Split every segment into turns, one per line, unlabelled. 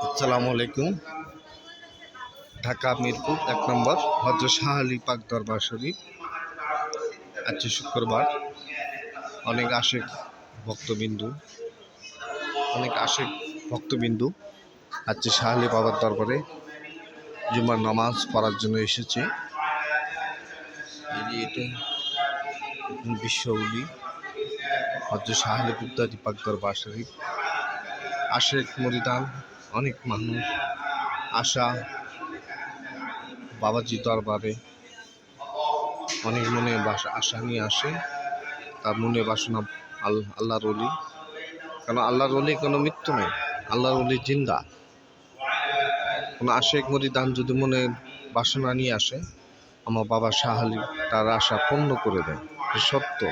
আসসালামু আলাইকুম। ঢাকা মিরপুর ১ নম্বর হযরত শাহ আলী পাক দরবার শরীফ। আজকে শুক্রবার। অনেক ভক্তবিন্দু আজকে শাহ আলী বাবার দরবারে জুমার নামাজ পড়ার জন্য এসেছে। এটা বিশ্বউলি হযরত শাহ আলী বুগদাদি পাক দরবার শরীফ। আশেক মুরিদান অনেক মানুষ বাবাজি দরবারে অনেক মনে আশা নিয়ে আসে। তার মনে বাসনা আল্লাহর ওলি, কারণ আল্লাহর ওলি কোনো মৃত্যু নেই, আল্লাহর ওলি জিন্দা। কোনো আশেক মুরিদান যদি মনে বাসনা নিয়ে আসে, আমার বাবা শাহ আলী তার আশা পূর্ণ করে দেয়। সত্য।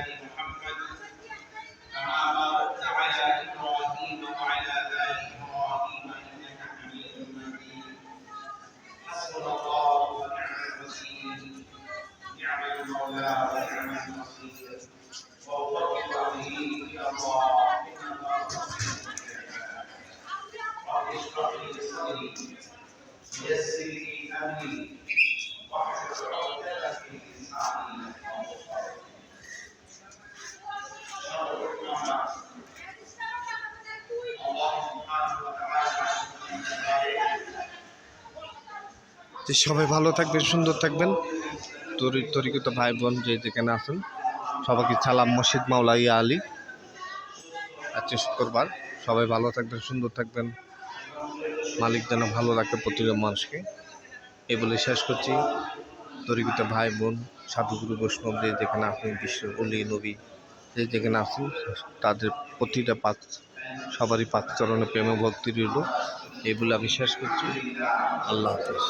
সবাই ভালো থাকবেন, সুন্দর থাকবেন। তরিকত ভাই বোন যে যেখানে আছেন সবাইকে সালাম। মসজিদ মাওলা ইয়া আলী। আজকে শুক্রবার। সবাই ভালো থাকবেন, সুন্দর থাকবেন। মালিক যেন ভালো রাখে প্রতিটা মানুষকে, এই বলে শেষ করছি। তরিকত ভাই বোন, সাধুগুরু বৈষ্ণব যে যেখানে আছেন, বিশ্ব অলি নবী যে যেখানে আছেন, তাদের প্রতিটা সবারই পাক চরণে প্রেম ভক্তি রইল, এই বলে আমি শেষ করছি। আল্লাহ হাফেজ।